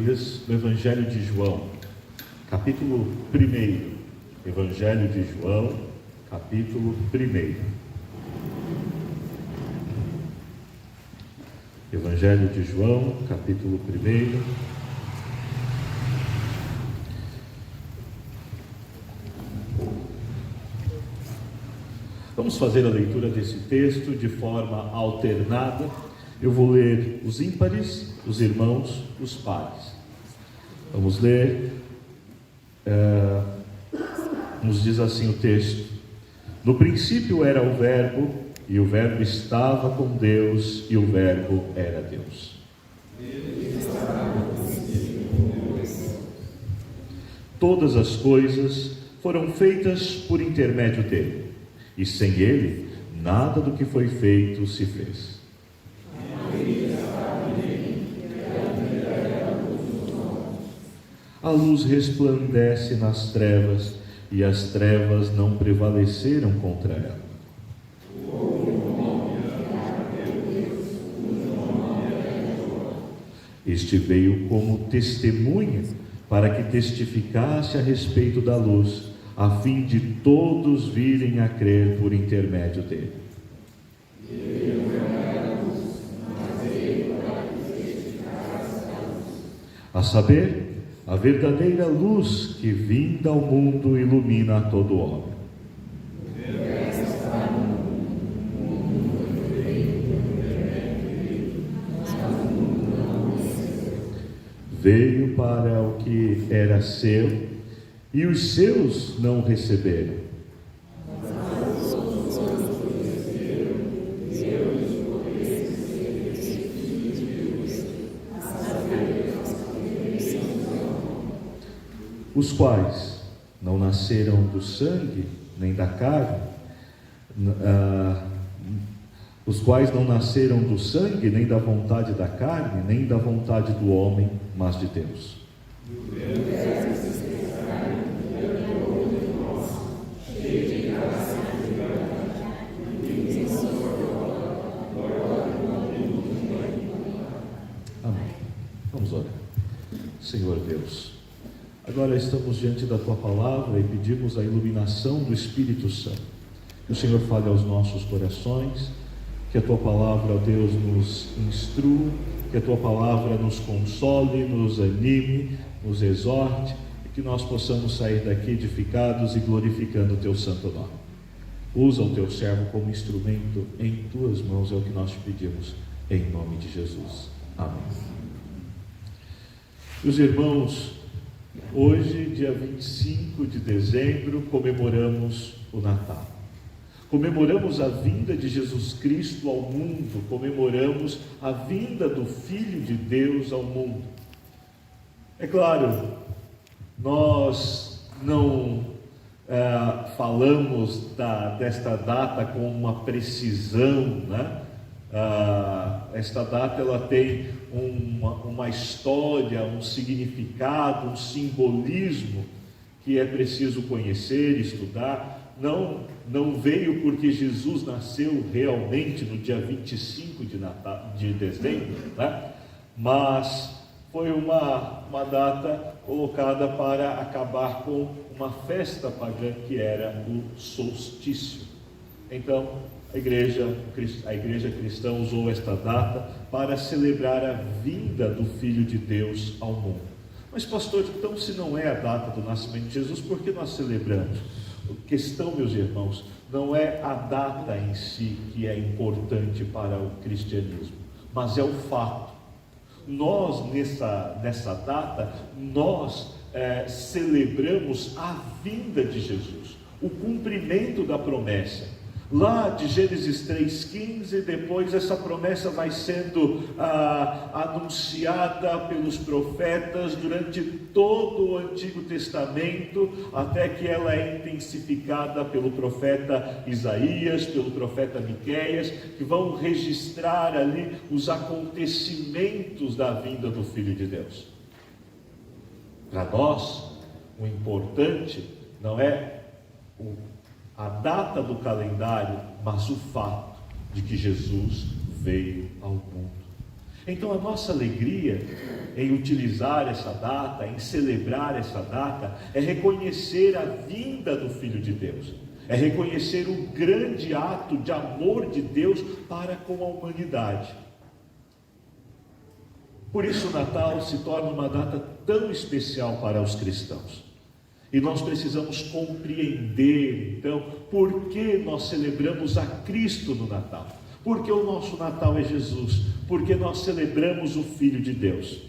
Bíblias no Evangelho de João, capítulo 1. Evangelho de João, capítulo 1. Evangelho de João, capítulo 1. Vamos fazer a leitura desse texto de forma alternada. Eu vou ler os ímpares, os irmãos, os pares. Vamos ler. Nos diz assim o texto: no princípio era o Verbo, e o Verbo estava com Deus, e o Verbo era Deus. Todas as coisas foram feitas por intermédio dele, e sem ele, nada do que foi feito se fez. A luz resplandece nas trevas, e as trevas não prevaleceram contra ela. Este veio como testemunha, para que testificasse a respeito da luz, a fim de todos virem a crer por intermédio dele. A saber, a verdadeira luz que vinda ao mundo ilumina a todo homem. Veio para o que era seu, e os seus não receberam. Os quais não nasceram do sangue, nem da carne, os quais não nasceram do sangue, nem da vontade da carne, nem da vontade do homem, mas de Deus. Amém. Vamos orar. Senhor Deus, agora estamos diante da Tua Palavra e pedimos a iluminação do Espírito Santo. Que o Senhor fale aos nossos corações, que a Tua Palavra, ó Deus, nos instrua, que a Tua Palavra nos console, nos anime, nos exorte, e que nós possamos sair daqui edificados e glorificando o Teu santo nome. Usa o Teu servo como instrumento em Tuas mãos, é o que nós te pedimos, em nome de Jesus. Amém. Meus irmãos, hoje, dia 25 de dezembro, comemoramos o Natal. Comemoramos a vinda de Jesus Cristo ao mundo, comemoramos a vinda do Filho de Deus ao mundo. É claro, nós não falamos desta data com uma precisão, né? Esta data ela tem uma história, um significado, um simbolismo que é preciso conhecer, estudar. Não veio porque Jesus nasceu realmente no dia 25 de dezembro, né? Mas foi uma data colocada para acabar com uma festa pagã que era o solstício. Então, a igreja cristã usou esta data para celebrar a vinda do Filho de Deus ao mundo. Mas pastor, então se não é a data do nascimento de Jesus, por que nós celebramos? A questão, meus irmãos, não é a data em si que é importante para o cristianismo, mas é o fato. Nós, nessa data, nós celebramos a vinda de Jesus, o cumprimento da promessa. Lá de Gênesis 3,15, depois essa promessa vai sendo anunciada pelos profetas durante todo o Antigo Testamento, até que ela é intensificada pelo profeta Isaías, pelo profeta Miqueias, que vão registrar ali os acontecimentos da vinda do Filho de Deus. Para nós, o importante não é a data do calendário, mas o fato de que Jesus veio ao mundo. Então a nossa alegria em utilizar essa data, em celebrar essa data, é reconhecer a vinda do Filho de Deus, é reconhecer o grande ato de amor de Deus para com a humanidade. Por isso o Natal se torna uma data tão especial para os cristãos. E nós precisamos compreender, então, por que nós celebramos a Cristo no Natal. Porque o nosso Natal é Jesus, porque nós celebramos o Filho de Deus.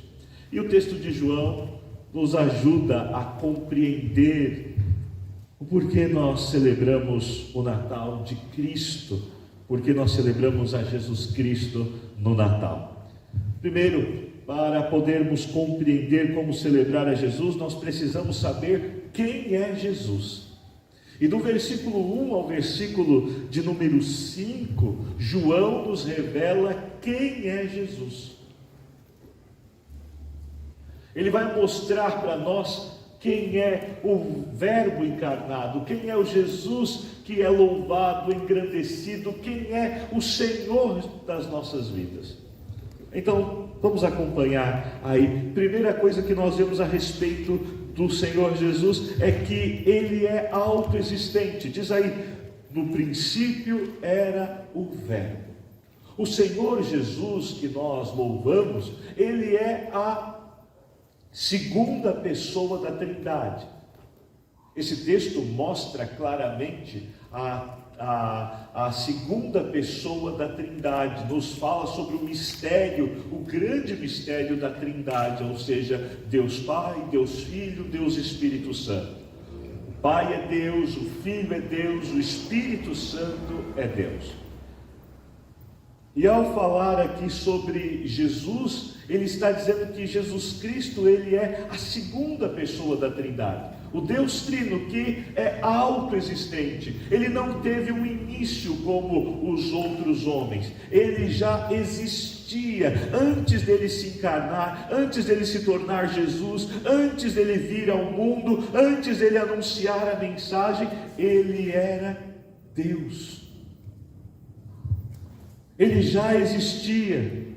E o texto de João nos ajuda a compreender o porquê nós celebramos o Natal de Cristo, porque nós celebramos a Jesus Cristo no Natal. Primeiro, para podermos compreender como celebrar a Jesus, nós precisamos saber quem é Jesus. E do versículo 1 ao versículo de número 5, João nos revela quem é Jesus. Ele vai mostrar para nós quem é o Verbo encarnado, quem é o Jesus que é louvado, engrandecido, quem é o Senhor das nossas vidas. Então, vamos acompanhar aí. Primeira coisa que nós vemos a respeito do Senhor Jesus é que Ele é autoexistente. Diz aí, no princípio era o Verbo. O Senhor Jesus que nós louvamos, Ele é a segunda pessoa da Trindade. Esse texto mostra claramente a segunda pessoa da Trindade, nos fala sobre o mistério, o grande mistério da Trindade, ou seja, Deus Pai, Deus Filho, Deus Espírito Santo. O Pai é Deus, o Filho é Deus, o Espírito Santo é Deus. E ao falar aqui sobre Jesus, ele está dizendo que Jesus Cristo, ele é a segunda pessoa da Trindade. O Deus Trino que é autoexistente, ele não teve um início como os outros homens, ele já existia antes dele se encarnar, antes dele se tornar Jesus, antes dele vir ao mundo, antes dele anunciar a mensagem, ele era Deus, ele já existia.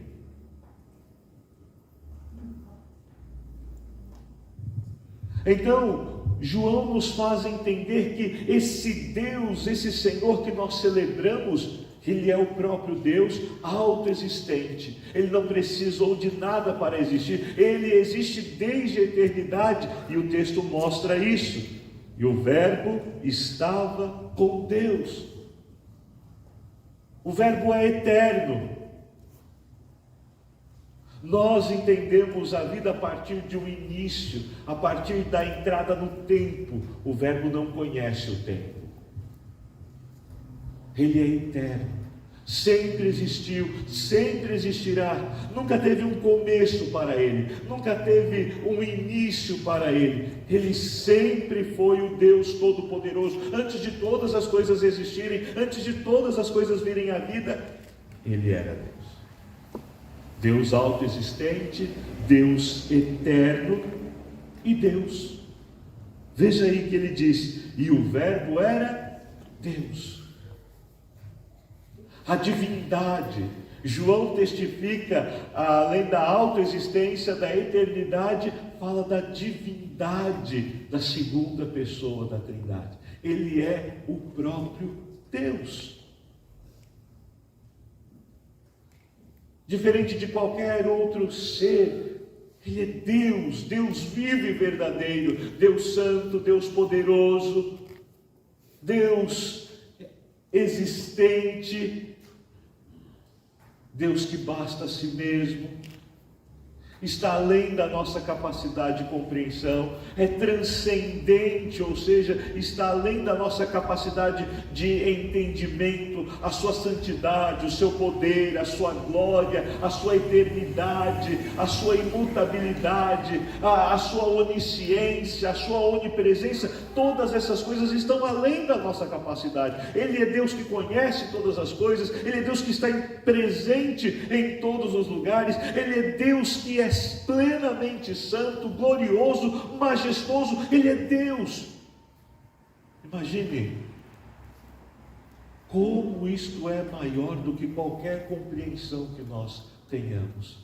Então, João nos faz entender que esse Deus, esse Senhor que nós celebramos, Ele é o próprio Deus autoexistente. Ele não precisou de nada para existir. Ele existe desde a eternidade. E o texto mostra isso. E o Verbo estava com Deus. O Verbo é eterno. Nós entendemos a vida a partir de um início, a partir da entrada no tempo. O Verbo não conhece o tempo. Ele é eterno, sempre existiu, sempre existirá. Nunca teve um começo para Ele, nunca teve um início para Ele. Ele sempre foi o Deus Todo-Poderoso. Antes de todas as coisas existirem, antes de todas as coisas virem à vida, Ele era Deus. Deus autoexistente, Deus eterno e Deus. Veja aí que ele diz, e o Verbo era Deus. A divindade, João testifica, além da autoexistência, da eternidade, fala da divindade da segunda pessoa da Trindade. Ele é o próprio Deus. Diferente de qualquer outro ser, Ele é Deus, Deus vivo e verdadeiro, Deus santo, Deus poderoso, Deus existente, Deus que basta a si mesmo, está além da nossa capacidade de compreensão, é transcendente, ou seja, está além da nossa capacidade de entendimento. A sua santidade, o seu poder, a sua glória, a sua eternidade, a sua imutabilidade, a sua onisciência, a sua onipresença, todas essas coisas estão além da nossa capacidade. Ele é Deus que conhece todas as coisas, Ele é Deus que está presente em todos os lugares, Ele é Deus que é plenamente santo, glorioso, majestoso. Ele é Deus. Imagine como isto é maior do que qualquer compreensão que nós tenhamos.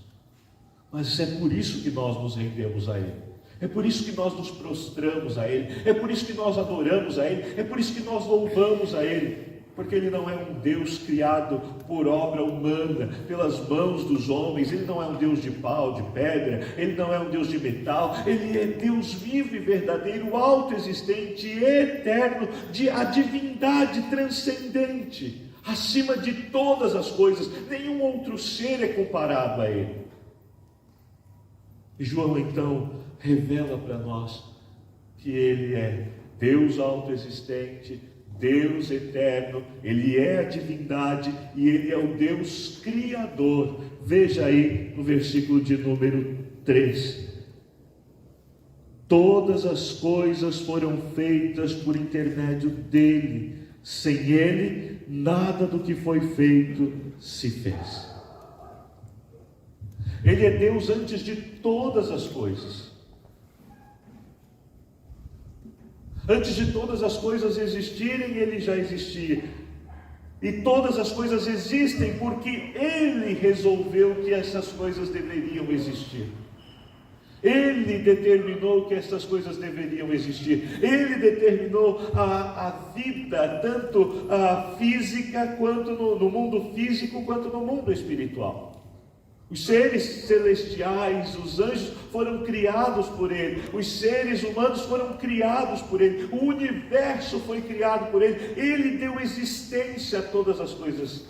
Mas é por isso que nós nos rendemos a Ele. É por isso que nós nos prostramos a Ele. É por isso que nós adoramos a Ele. É por isso que nós louvamos a Ele. Porque Ele não é um Deus criado por obra humana, pelas mãos dos homens. Ele não é um Deus de pau, de pedra. Ele não é um Deus de metal. Ele é Deus vivo e verdadeiro, autoexistente e eterno, a divindade transcendente, acima de todas as coisas. Nenhum outro ser é comparado a Ele. E João então revela para nós que Ele é Deus autoexistente, Deus eterno, Ele é a divindade e Ele é o Deus Criador. Veja aí no versículo de número 3. Todas as coisas foram feitas por intermédio dEle. Sem Ele, nada do que foi feito se fez. Ele é Deus antes de todas as coisas. Antes de todas as coisas existirem, Ele já existia. E todas as coisas existem porque Ele resolveu que essas coisas deveriam existir. Ele determinou que essas coisas deveriam existir. Ele determinou a vida, tanto a física, quanto no mundo físico, quanto no mundo espiritual. Os seres celestiais, os anjos foram criados por Ele. Os seres humanos foram criados por Ele. O universo foi criado por Ele. Ele deu existência a todas as coisas.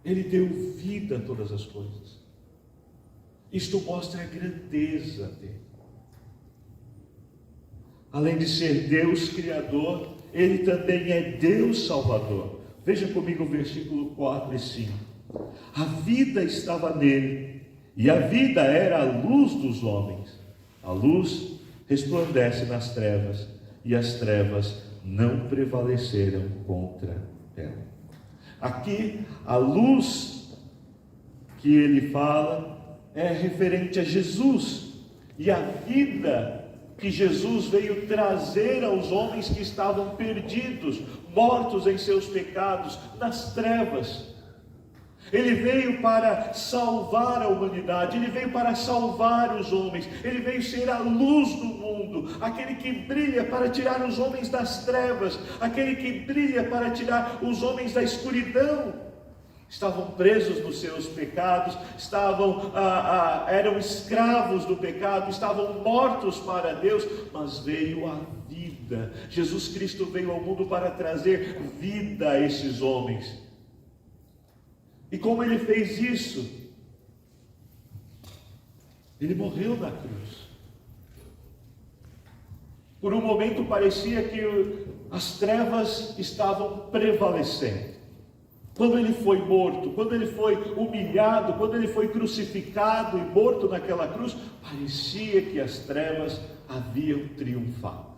Ele deu vida a todas as coisas. Isto mostra a grandeza dele. Além de ser Deus Criador, Ele também é Deus Salvador. Veja comigo o versículo 4 e 5. A vida estava nele, e a vida era a luz dos homens. A luz resplandece nas trevas, e as trevas não prevaleceram contra ela. Aqui, a luz que ele fala é referente a Jesus, e a vida que Jesus veio trazer aos homens que estavam perdidos, mortos em seus pecados, nas trevas. Ele veio para salvar a humanidade, Ele veio para salvar os homens, Ele veio ser a luz do mundo, aquele que brilha para tirar os homens das trevas, aquele que brilha para tirar os homens da escuridão. Estavam presos nos seus pecados, eram escravos do pecado, estavam mortos para Deus, mas veio a vida. Jesus Cristo veio ao mundo para trazer vida a esses homens. E como Ele fez isso? Ele morreu na cruz. Por um momento parecia que as trevas estavam prevalecendo. Quando Ele foi morto, quando Ele foi humilhado, quando Ele foi crucificado e morto naquela cruz, parecia que as trevas haviam triunfado.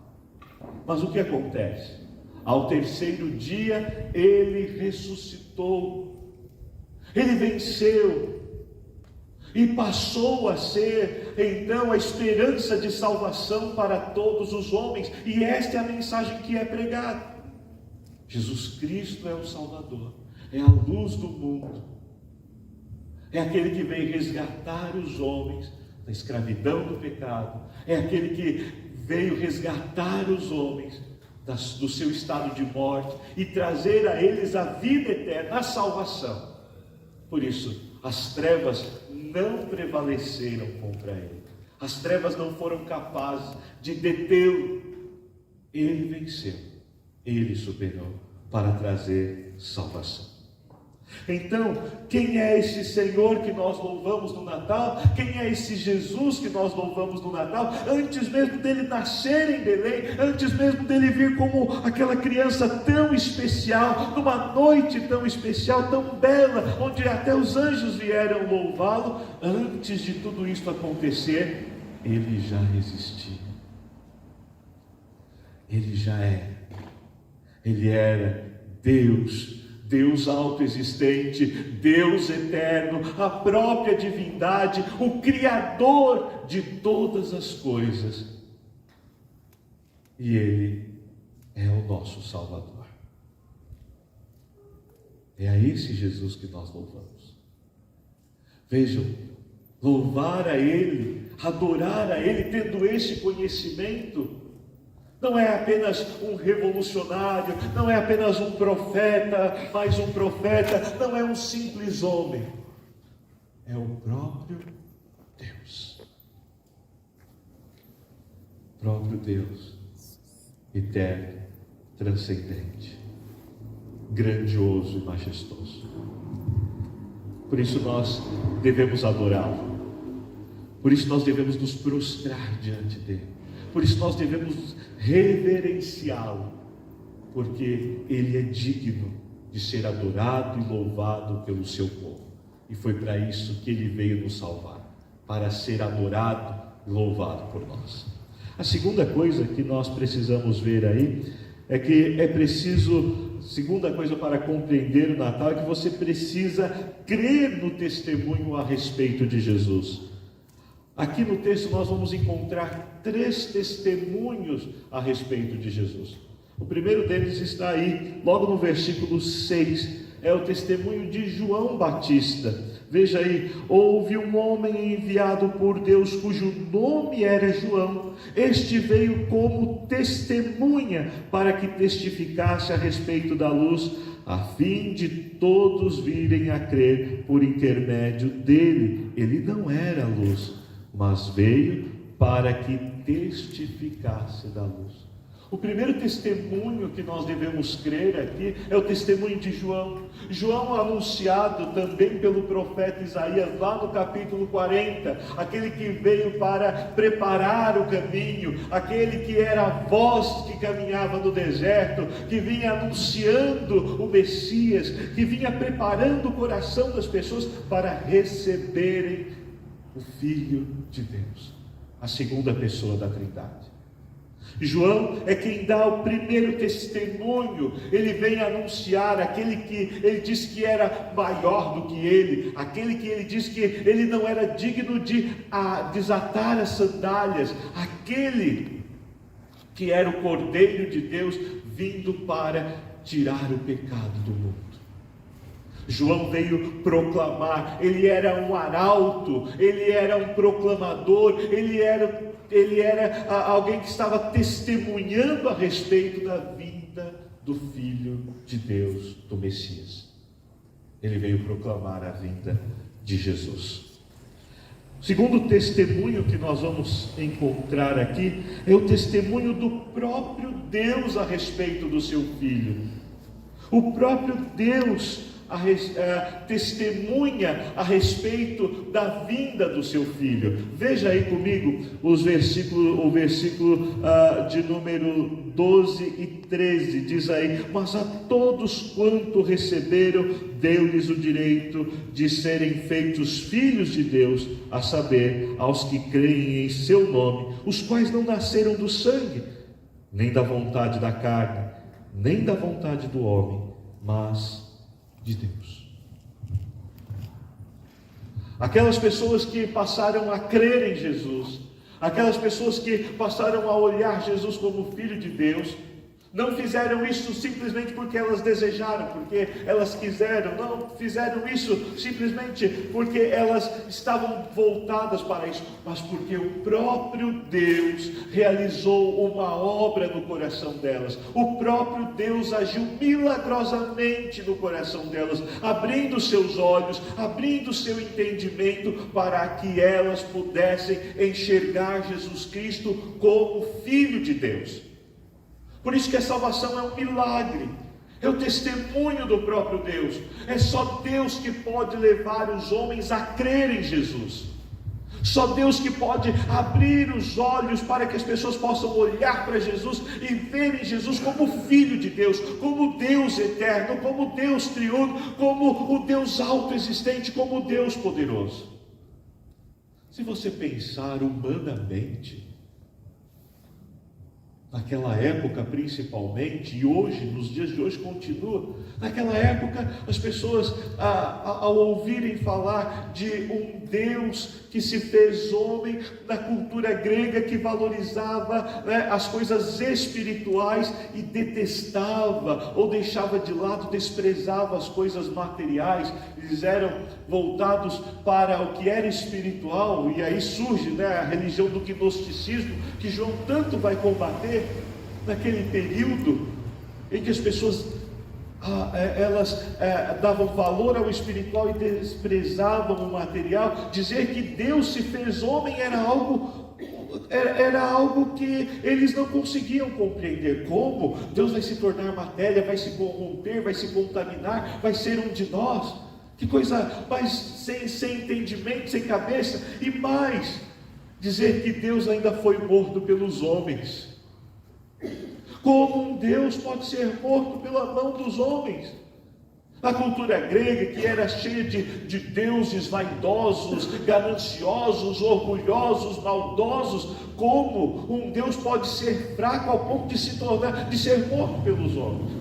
Mas o que acontece? Ao terceiro dia, Ele ressuscitou. Ele venceu e passou a ser então a esperança de salvação para todos os homens, e esta é a mensagem que é pregada. Jesus Cristo é o Salvador, é a luz do mundo, é aquele que veio resgatar os homens da escravidão do pecado, é aquele que veio resgatar os homens do seu estado de morte e trazer a eles a vida eterna, a salvação. Por isso, as trevas não prevaleceram contra ele. As trevas não foram capazes de detê-lo. Ele venceu. Ele superou para trazer salvação. Então, quem é esse Senhor que nós louvamos no Natal? Quem é esse Jesus que nós louvamos no Natal? Antes mesmo dele nascer em Belém, antes mesmo dele vir como aquela criança tão especial, numa noite tão especial, tão bela, onde até os anjos vieram louvá-lo, antes de tudo isso acontecer, ele já existia. Ele já era. Ele era Deus. Deus autoexistente, Deus eterno, a própria divindade, o Criador de todas as coisas. E Ele é o nosso Salvador. É a esse Jesus que nós louvamos. Vejam, louvar a Ele, adorar a Ele, tendo esse conhecimento, não é apenas um revolucionário, não é apenas um profeta, mais um profeta, não é um simples homem, é o próprio Deus. Próprio Deus, eterno, transcendente, grandioso e majestoso. Por isso nós devemos adorá-lo, por isso nós devemos nos prostrar diante dele, por isso nós devemos reverenciá-lo, porque ele é digno de ser adorado e louvado pelo seu povo, e foi para isso que ele veio nos salvar, para ser adorado e louvado por nós. A segunda coisa que nós precisamos ver aí é que é preciso, segunda coisa para compreender o Natal, é que você precisa crer no testemunho a respeito de Jesus. Aqui no texto nós vamos encontrar 3 testemunhos a respeito de Jesus. O primeiro deles está aí, logo no versículo 6, é o testemunho de João Batista. Veja aí: houve um homem enviado por Deus, cujo nome era João. Este veio como testemunha, para que testificasse a respeito da luz, a fim de todos virem a crer por intermédio dele. Ele não era luz, mas veio para que testificasse da luz. O primeiro testemunho que nós devemos crer aqui é o testemunho de João. João, anunciado também pelo profeta Isaías, lá no capítulo 40, aquele que veio para preparar o caminho, aquele que era a voz que caminhava no deserto, que vinha anunciando o Messias, que vinha preparando o coração das pessoas para receberem o Filho de Deus, a segunda pessoa da Trindade. João é quem dá o primeiro testemunho. Ele vem anunciar aquele que ele diz que era maior do que ele, aquele que ele diz que ele não era digno de desatar as sandálias, aquele que era o Cordeiro de Deus vindo para tirar o pecado do mundo. João veio proclamar, ele era um arauto, ele era um proclamador, ele era alguém que estava testemunhando a respeito da vinda do Filho de Deus, do Messias. Ele veio proclamar a vinda de Jesus. O segundo testemunho que nós vamos encontrar aqui é o testemunho do próprio Deus a respeito do seu Filho. O próprio Deus testemunha a respeito da vinda do seu Filho. Veja aí comigo o versículo de número 12 e 13, diz aí: mas a todos quanto receberam, deu-lhes o direito de serem feitos filhos de Deus, a saber, aos que creem em seu nome, os quais não nasceram do sangue, nem da vontade da carne, nem da vontade do homem, mas de Deus. Aquelas pessoas que passaram a crer em Jesus, aquelas pessoas que passaram a olhar Jesus como Filho de Deus, não fizeram isso simplesmente porque elas desejaram, porque elas quiseram, não fizeram isso simplesmente porque elas estavam voltadas para isso, mas porque o próprio Deus realizou uma obra no coração delas. O próprio Deus agiu milagrosamente no coração delas, abrindo seus olhos, abrindo seu entendimento, para que elas pudessem enxergar Jesus Cristo como Filho de Deus. Por isso que a salvação é um milagre, é o testemunho do próprio Deus. É só Deus que pode levar os homens a crer em Jesus. Só Deus que pode abrir os olhos para que as pessoas possam olhar para Jesus e verem Jesus como Filho de Deus, como Deus eterno, como Deus triuno, como o Deus autoexistente, como Deus poderoso. Se você pensar humanamente, Naquela época principalmente, e hoje, nos dias de hoje continua, naquela época as pessoas ao ouvirem falar de um Deus que se fez homem, na cultura grega que valorizava, né, as coisas espirituais e detestava ou deixava de lado, desprezava as coisas materiais. Eles eram voltados para o que era espiritual, e aí surge, né, a religião do gnosticismo, que João tanto vai combater naquele período em que as pessoas elas davam valor ao espiritual e desprezavam o material. Dizer que Deus se fez homem era algo que eles não conseguiam compreender. Como Deus vai se tornar matéria, vai se corromper, vai se contaminar, vai ser um de nós? Que coisa mais sem entendimento, sem cabeça. E mais, dizer que Deus ainda foi morto pelos homens. Como um Deus pode ser morto pela mão dos homens? A cultura grega, que era cheia de deuses vaidosos, gananciosos, orgulhosos, maldosos, como um Deus pode ser fraco ao ponto de ser morto pelos homens?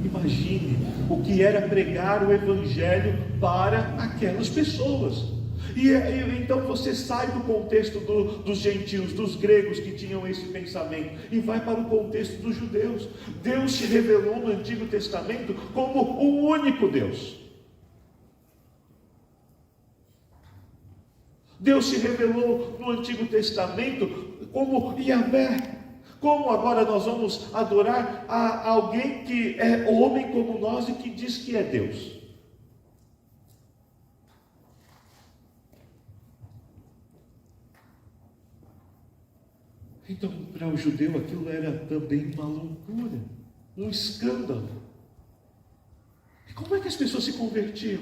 Imagine o que era pregar o Evangelho para aquelas pessoas. E então você sai do contexto dos gentios, dos gregos que tinham esse pensamento, e vai para o contexto dos judeus. Deus se revelou no Antigo Testamento como o único Deus. Deus se revelou no Antigo Testamento como Yahvé. Como agora nós vamos adorar a alguém que é homem como nós e que diz que é Deus? Então, para o judeu aquilo era também uma loucura, um escândalo. E como é que as pessoas se convertiam?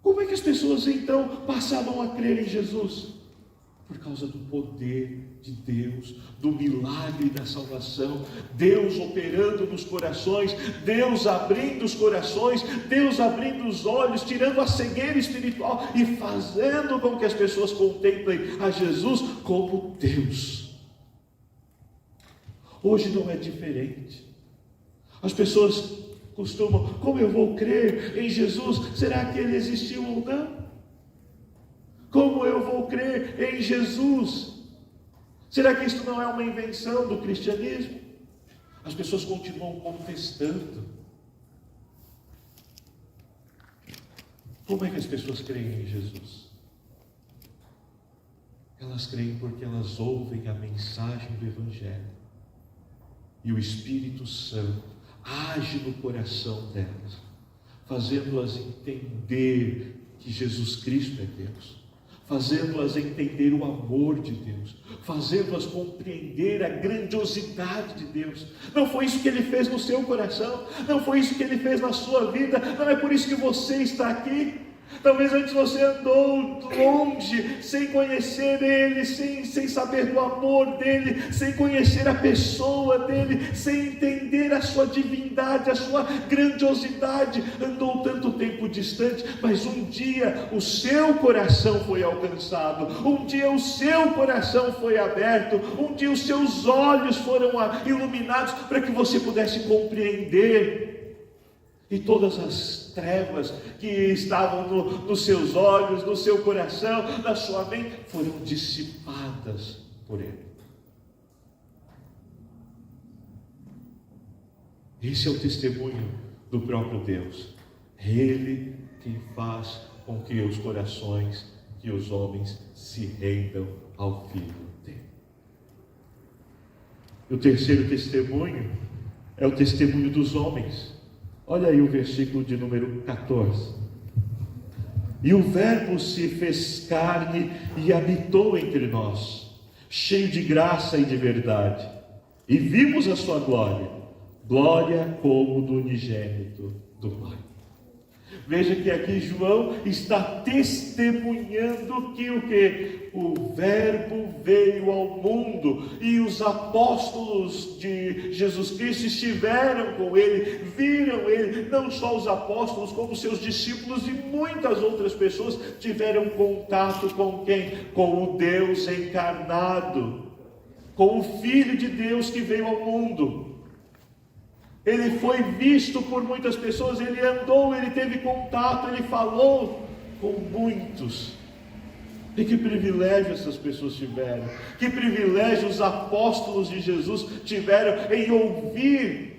Como é que as pessoas então passavam a crer em Jesus? Por causa do poder de Deus, do milagre da salvação, Deus operando nos corações, Deus abrindo os corações, Deus abrindo os olhos, tirando a cegueira espiritual e fazendo com que as pessoas contemplem a Jesus como Deus. Hoje não é diferente. As pessoas costumam: como eu vou crer em Jesus? Será que ele existiu ou não? Como eu vou crer em Jesus? Será que isso não é uma invenção do cristianismo? As pessoas continuam contestando. Como é que as pessoas creem em Jesus? Elas creem porque elas ouvem a mensagem do Evangelho, e o Espírito Santo age no coração delas, fazendo-as entender que Jesus Cristo é Deus, fazendo-as entender o amor de Deus, fazendo-as compreender a grandiosidade de Deus. Não foi isso que Ele fez no seu coração, não foi isso que Ele fez na sua vida, não é por isso que você está aqui. Talvez antes você andou longe, sem conhecer Ele, sem saber do amor dEle, sem conhecer a pessoa dEle, sem entender a sua divindade, a sua grandiosidade. Andou tanto tempo distante, mas um dia o seu coração foi alcançado, um dia o seu coração foi aberto, um dia os seus olhos foram iluminados para que você pudesse compreender. E todas as trevas que estavam nos seus olhos, no seu coração, na sua mente, foram dissipadas por Ele. Esse é o testemunho do próprio Deus. Ele quem faz com que os corações, que os homens se rendam ao Filho dele. E o terceiro testemunho é o testemunho dos homens. Olha aí o versículo de número 14. E o Verbo se fez carne e habitou entre nós, cheio de graça e de verdade. E vimos a sua glória, glória como do unigênito do Pai. Veja que aqui João está testemunhando que o Verbo veio ao mundo, e os apóstolos de Jesus Cristo estiveram com Ele, viram Ele. Não só os apóstolos, como seus discípulos e muitas outras pessoas tiveram contato com quem? Com o Deus encarnado. com o Filho de Deus que veio ao mundo. Ele foi visto por muitas pessoas, ele andou, ele teve contato, ele falou com muitos. E que privilégio essas pessoas tiveram, que privilégio os apóstolos de Jesus tiveram em ouvir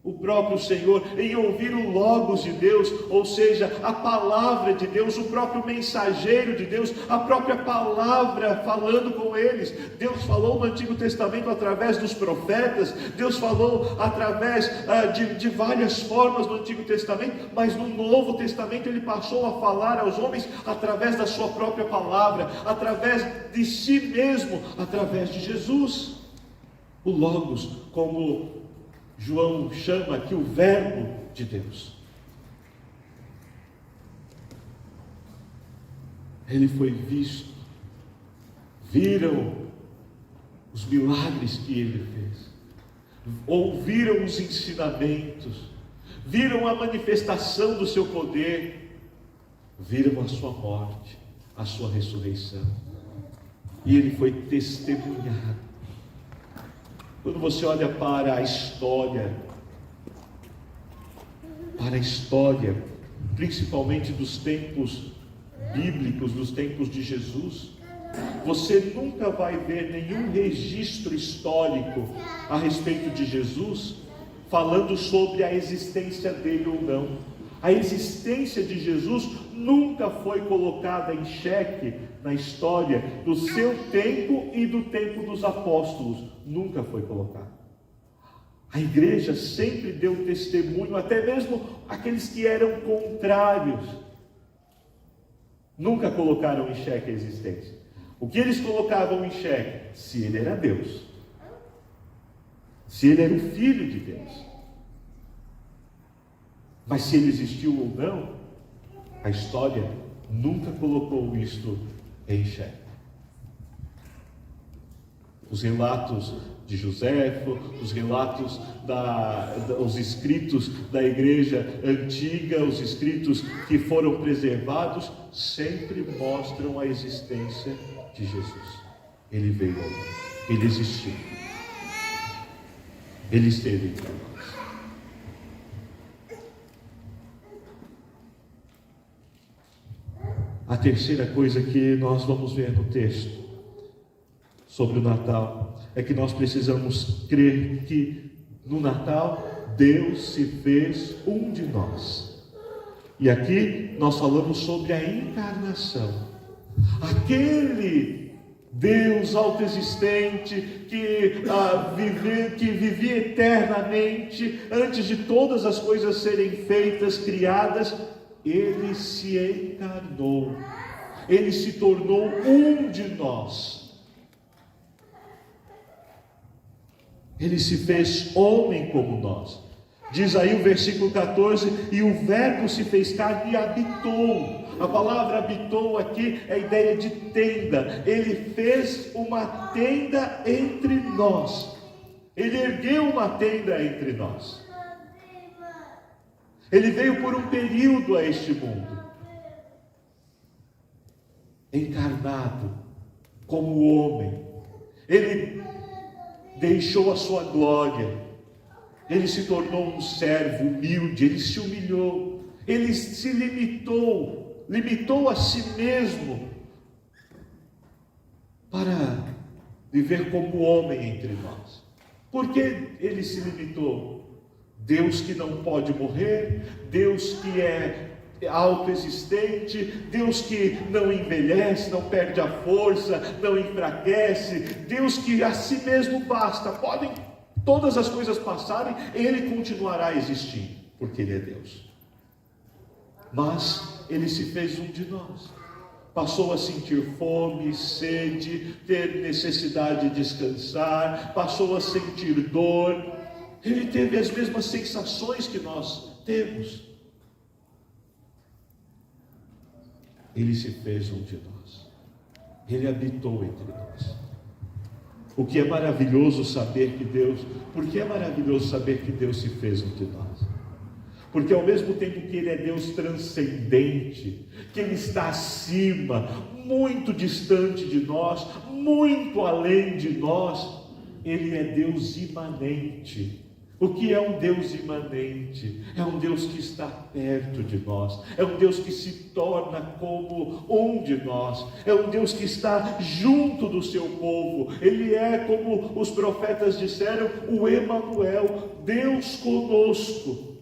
o próprio Senhor, em ouvir o Logos de Deus, ou seja, a palavra de Deus, o próprio mensageiro de Deus, a própria palavra falando com eles. Deus falou no Antigo Testamento através dos profetas, Deus falou através de várias formas no Antigo Testamento, mas no Novo Testamento Ele passou a falar aos homens através da sua própria palavra, através de si mesmo, através de Jesus. O Logos, como João chama aqui o Verbo de Deus. Ele foi visto, viram os milagres que ele fez, ouviram os ensinamentos, viram a manifestação do seu poder, viram a sua morte, a sua ressurreição, e ele foi testemunhado. Quando você olha para a história, principalmente dos tempos bíblicos, dos tempos de Jesus, você nunca vai ver nenhum registro histórico a respeito de Jesus falando sobre a existência dele ou não. A existência de Jesus nunca foi colocada em xeque na história do seu tempo e do tempo dos apóstolos. Nunca foi colocada. A igreja sempre deu testemunho, até mesmo aqueles que eram contrários, nunca colocaram em xeque a existência. O que eles colocavam em xeque? Se ele era Deus, se ele era o Filho de Deus. Mas se ele existiu ou não, a história nunca colocou isto em xeque. Os relatos de Joséfo, os relatos, os escritos da igreja antiga, os escritos que foram preservados, sempre mostram a existência de Jesus. Ele veio, ele existiu, ele esteve entre nós. A terceira coisa que nós vamos ver no texto sobre o Natal é que nós precisamos crer que no Natal Deus se fez um de nós. E aqui nós falamos sobre a encarnação. Aquele Deus autoexistente que vivia eternamente antes de todas as coisas serem feitas, criadas. Ele se encarnou, ele se tornou um de nós, ele se fez homem como nós. Diz aí o versículo 14: e o Verbo se fez carne e habitou. A palavra habitou aqui é a ideia de tenda. Ele fez uma tenda entre nós, ele ergueu uma tenda entre nós. Ele veio por um período a este mundo, encarnado como homem. Ele deixou a sua glória, ele se tornou um servo humilde, ele se humilhou, ele se limitou a si mesmo para viver como homem entre nós. Por que ele se limitou? Deus que não pode morrer, Deus que é autoexistente, Deus que não envelhece, não perde a força, não enfraquece, Deus que a si mesmo basta. Podem todas as coisas passarem, Ele continuará existindo, porque Ele é Deus. Mas Ele se fez um de nós, passou a sentir fome, sede, ter necessidade de descansar, passou a sentir dor. Ele teve as mesmas sensações que nós temos. Ele se fez um de nós. Ele habitou entre nós. O que é maravilhoso saber que Deus... Por que é maravilhoso saber que Deus se fez um de nós? Porque ao mesmo tempo que Ele é Deus transcendente, que Ele está acima, muito distante de nós, muito além de nós, Ele é Deus imanente. O que é um Deus imanente? É um Deus que está perto de nós, é um Deus que se torna como um de nós, é um Deus que está junto do seu povo. Ele é, como os profetas disseram, o Emanuel, Deus conosco.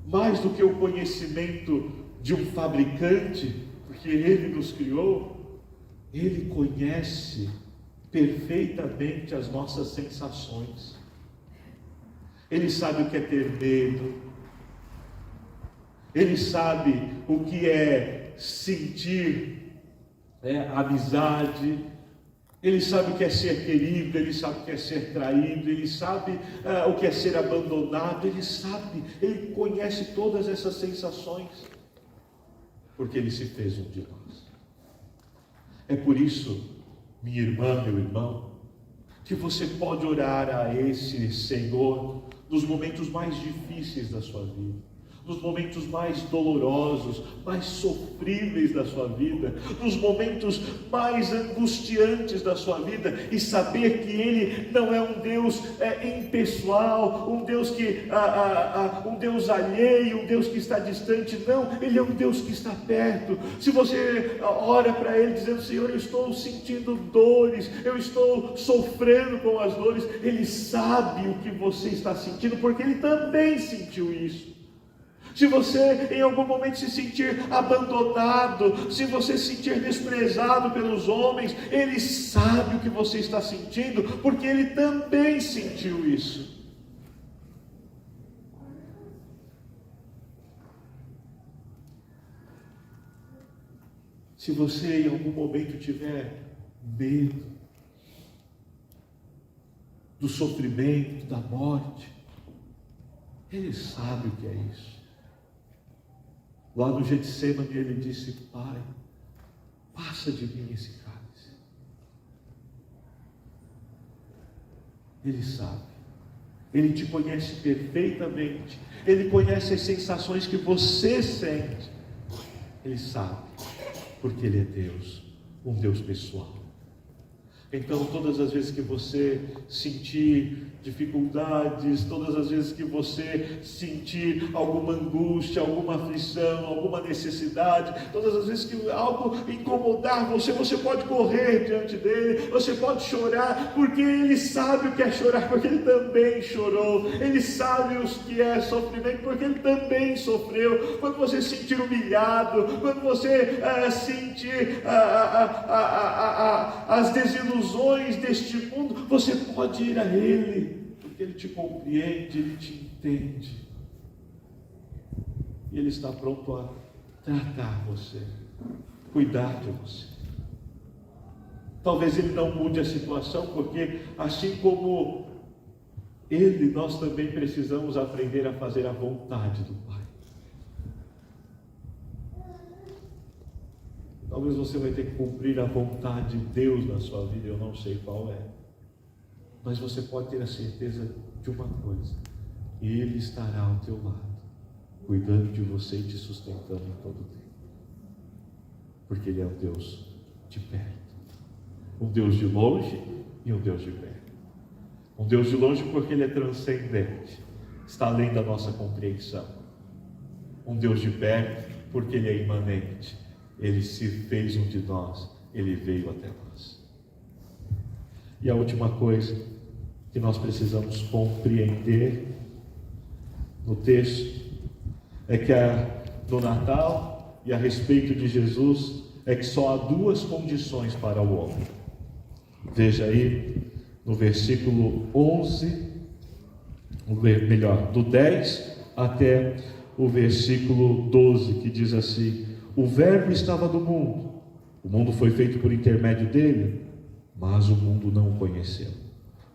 Mais do que o conhecimento de um fabricante, porque Ele nos criou, Ele conhece perfeitamente as nossas sensações. Ele sabe o que é ter medo, Ele sabe o que é sentir amizade, Ele sabe o que é ser querido, Ele sabe o que é ser traído, Ele sabe o que é ser abandonado, Ele sabe, Ele conhece todas essas sensações, porque Ele se fez um de nós. É por isso, minha irmã, meu irmão, que você pode orar a esse Senhor nos momentos mais difíceis da sua vida, nos momentos mais dolorosos, mais sofríveis da sua vida, nos momentos mais angustiantes da sua vida, e saber que Ele não é um Deus impessoal, um Deus um Deus alheio, um Deus que está distante. Não, Ele é um Deus que está perto. Se você ora para Ele dizendo: Senhor, eu estou sentindo dores, eu estou sofrendo com as dores, Ele sabe o que você está sentindo, porque Ele também sentiu isso. Se você em algum momento se sentir abandonado, se você se sentir desprezado pelos homens, Ele sabe o que você está sentindo, porque Ele também sentiu isso. Se você em algum momento tiver medo do sofrimento, da morte, Ele sabe o que é isso. Lá no Getsemane Ele disse: Pai, passa de mim esse cálice. Ele sabe, Ele te conhece perfeitamente, Ele conhece as sensações que você sente, Ele sabe, porque Ele é Deus, um Deus pessoal. Então, todas as vezes que você sentir dificuldades, todas as vezes que você sentir alguma angústia, alguma aflição, alguma necessidade, todas as vezes que algo incomodar você, você pode correr diante dele, você pode chorar, porque Ele sabe o que é chorar, porque Ele também chorou. Ele sabe o que é sofrimento, porque Ele também sofreu. Quando você se sentir humilhado, quando você sentir as desilusões deste mundo, você pode ir a Ele, porque Ele te compreende, Ele te entende, e Ele está pronto a tratar você, cuidar de você. Talvez Ele não mude a situação, porque assim como Ele, nós também precisamos aprender a fazer a vontade do Pai. Talvez você vai ter que cumprir a vontade de Deus na sua vida, eu não sei qual é. Mas você pode ter a certeza de uma coisa: Ele estará ao teu lado, cuidando de você e te sustentando em todo o tempo. Porque Ele é um Deus de perto, um Deus de longe e um Deus de perto. Um Deus de longe porque Ele é transcendente, está além da nossa compreensão. Um Deus de perto porque Ele é imanente, Ele se fez um de nós, Ele veio até nós. E a última coisa que nós precisamos compreender no texto é que no Natal e a respeito de Jesus é que só há duas condições para o homem. Veja aí no versículo 11, do 10 até o versículo 12, que diz assim: o Verbo estava no mundo, o mundo foi feito por intermédio dele, mas o mundo não o conheceu.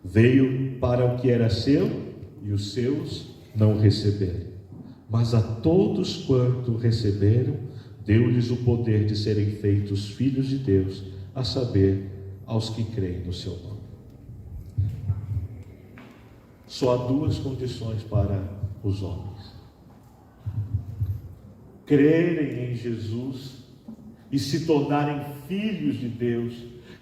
Veio para o que era seu, e os seus não o receberam. Mas a todos quanto receberam, deu-lhes o poder de serem feitos filhos de Deus, a saber, aos que creem no seu nome. Só há duas condições para os homens: crerem em Jesus e se tornarem filhos de Deus,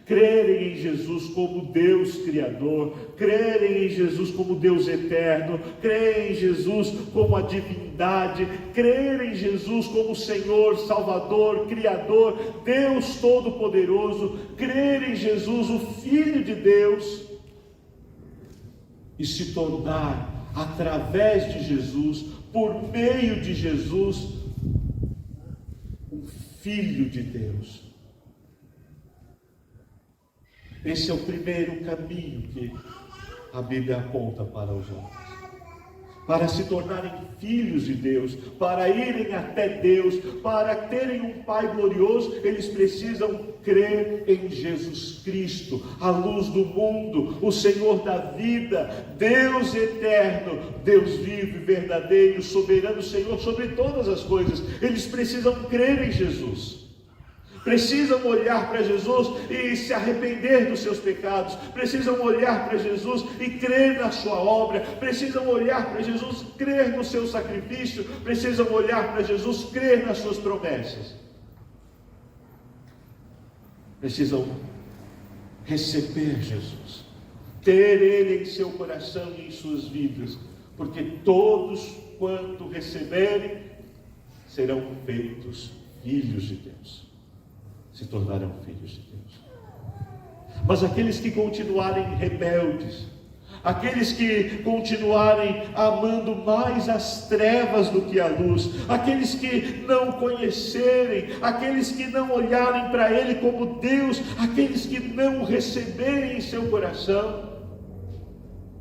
crerem em Jesus como Deus Criador, crerem em Jesus como Deus Eterno, crerem em Jesus como a divindade, crerem em Jesus como Senhor, Salvador, Criador, Deus Todo-Poderoso, crerem em Jesus, o Filho de Deus, e se tornar, através de Jesus, por meio de Jesus, um Filho de Deus. Esse é o primeiro caminho que a Bíblia aponta para os homens. Para se tornarem filhos de Deus, para irem até Deus, para terem um Pai glorioso, eles precisam crer em Jesus Cristo, a luz do mundo, o Senhor da vida, Deus eterno, Deus vivo e verdadeiro, soberano Senhor sobre todas as coisas. Eles precisam crer em Jesus. Precisam olhar para Jesus e se arrepender dos seus pecados, precisam olhar para Jesus e crer na sua obra, precisam olhar para Jesus, crer no seu sacrifício, precisam olhar para Jesus, crer nas suas promessas. Precisam receber Jesus, ter Ele em seu coração e em suas vidas, porque todos quanto receberem serão feitos filhos de Deus. Se tornarão filhos de Deus. Mas aqueles que continuarem rebeldes, aqueles que continuarem amando mais as trevas do que a luz, aqueles que não conhecerem, aqueles que não olharem para Ele como Deus, aqueles que não o receberem em seu coração,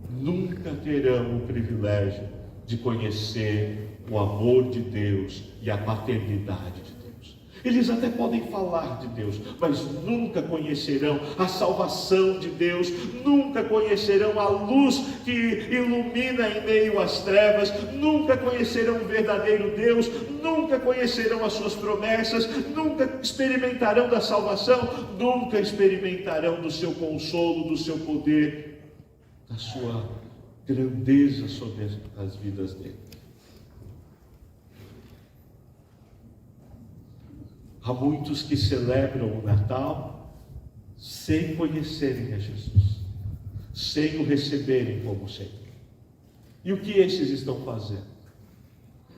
nunca terão o privilégio de conhecer o amor de Deus e a paternidade de Deus. Eles até podem falar de Deus, mas nunca conhecerão a salvação de Deus, nunca conhecerão a luz que ilumina em meio às trevas, nunca conhecerão o verdadeiro Deus, nunca conhecerão as suas promessas, nunca experimentarão da salvação, nunca experimentarão do seu consolo, do seu poder, da sua grandeza sobre as vidas dele. Há muitos que celebram o Natal sem conhecerem a Jesus, sem o receberem como Senhor. E o que esses estão fazendo?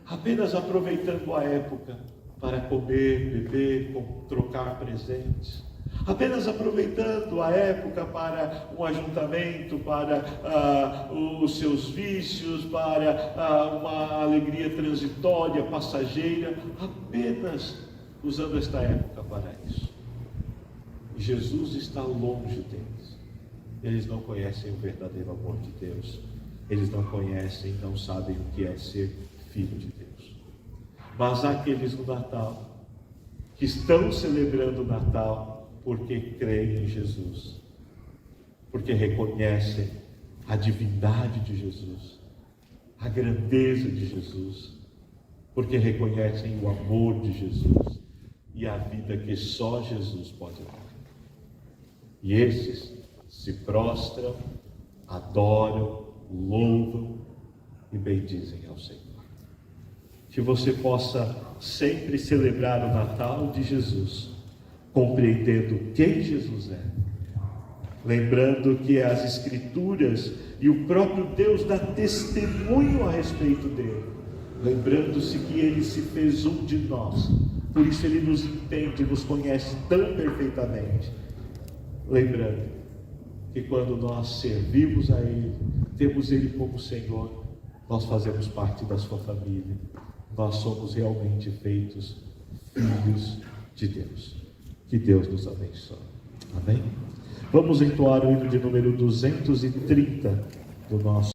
Apenas aproveitando a época para comer, beber, trocar presentes. Apenas aproveitando a época para um ajuntamento, para os seus vícios, para uma alegria transitória, passageira. Apenas usando esta época para isso. Jesus está longe deles. Eles não conhecem o verdadeiro amor de Deus. Eles não conhecem, não sabem o que é ser filho de Deus. Mas há aqueles no Natal que estão celebrando o Natal porque creem em Jesus, porque reconhecem a divindade de Jesus, a grandeza de Jesus, porque reconhecem o amor de Jesus e a vida que só Jesus pode dar. E esses se prostram, adoram, louvam e bendizem ao Senhor. Que você possa sempre celebrar o Natal de Jesus, compreendendo quem Jesus é, lembrando que as Escrituras e o próprio Deus dá testemunho a respeito dele, lembrando-se que ele se fez um de nós, por isso ele nos entende, nos conhece tão perfeitamente, lembrando que quando nós servimos a Ele, temos Ele como Senhor, nós fazemos parte da sua família, nós somos realmente feitos filhos de Deus. Que Deus nos abençoe. Amém? Vamos entoar o hino de número 230 do nosso